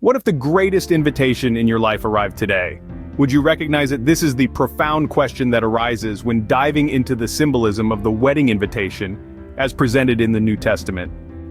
What if the greatest invitation in your life arrived today? Would you recognize it? This is the profound question that arises when diving into the symbolism of the wedding invitation as presented in the New Testament.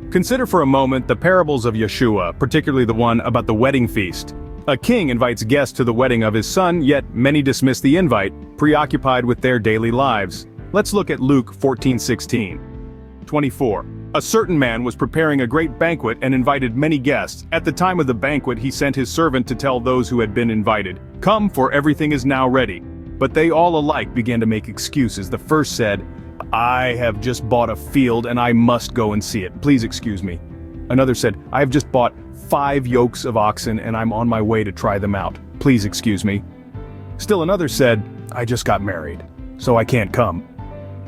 Consider for a moment the parables of Yashua, particularly the one about the wedding feast. A king invites guests to the wedding of his son, yet many dismiss the invite, preoccupied with their daily lives. Let's look at Luke 14:16-24. A certain man was preparing a great banquet and invited many guests. At the time of the banquet he sent his servant to tell those who had been invited, "Come, for everything is now ready." But they all alike began to make excuses. The first said, "I have just bought a field and I must go and see it. Please excuse me." Another said, "I have just bought 5 yokes of oxen and I'm on my way to try them out. Please excuse me." Still another said, "I just got married, so I can't come."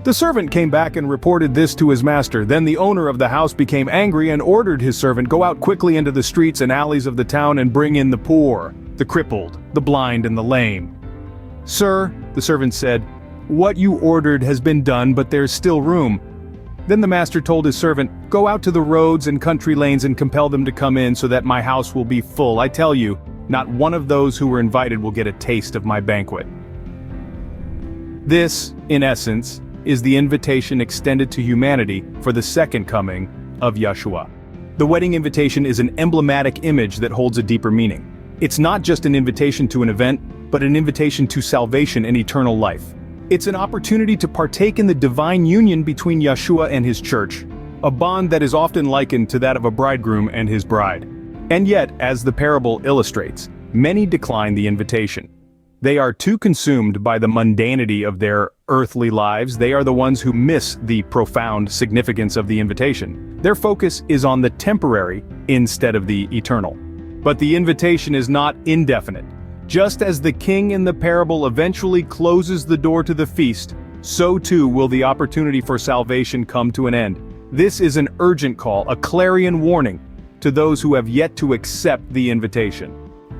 The servant came back and reported this to his master. Then the owner of the house became angry and ordered his servant, "Go out quickly into the streets and alleys of the town and bring in the poor, the crippled, the blind and the lame." "Sir," the servant said, "what you ordered has been done, but there's still room." Then the master told his servant, "Go out to the roads and country lanes and compel them to come in so that my house will be full. I tell you, not one of those who were invited will get a taste of my banquet." This, in essence, is the invitation extended to humanity for the second coming of Yashua. The wedding invitation is an emblematic image that holds a deeper meaning. It's not just an invitation to an event, but an invitation to salvation and eternal life. It's an opportunity to partake in the divine union between Yashua and his church, a bond that is often likened to that of a bridegroom and his bride. And yet, as the parable illustrates, many decline the invitation. They are too consumed by the mundanity of their earthly lives. They are the ones who miss the profound significance of the invitation. Their focus is on the temporary instead of the eternal. But the invitation is not indefinite. Just as the king in the parable eventually closes the door to the feast, so too will the opportunity for salvation come to an end. This is an urgent call, a clarion warning to those who have yet to accept the invitation.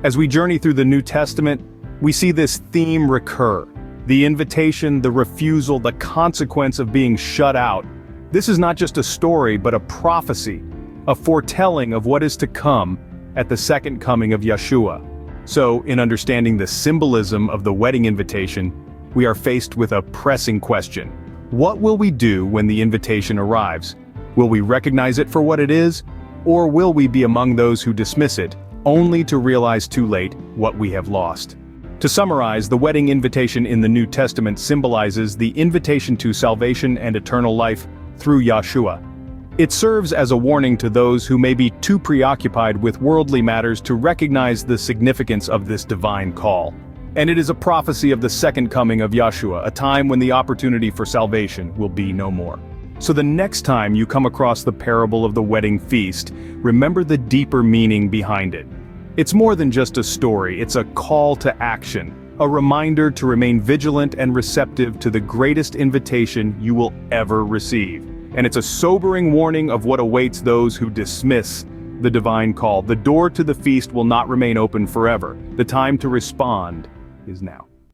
As we journey through the New Testament, we see this theme recur. The invitation, the refusal, the consequence of being shut out. This is not just a story, but a prophecy, a foretelling of what is to come at the second coming of Yashua. So, in understanding the symbolism of the wedding invitation, we are faced with a pressing question. What will we do when the invitation arrives? Will we recognize it for what it is, or will we be among those who dismiss it, only to realize too late what we have lost? To summarize, the wedding invitation in the New Testament symbolizes the invitation to salvation and eternal life through Yashua. It serves as a warning to those who may be too preoccupied with worldly matters to recognize the significance of this divine call. And it is a prophecy of the second coming of Yashua, a time when the opportunity for salvation will be no more. So the next time you come across the parable of the wedding feast, remember the deeper meaning behind it. It's more than just a story, it's a call to action, a reminder to remain vigilant and receptive to the greatest invitation you will ever receive. And it's a sobering warning of what awaits those who dismiss the divine call. The door to the feast will not remain open forever. The time to respond is now.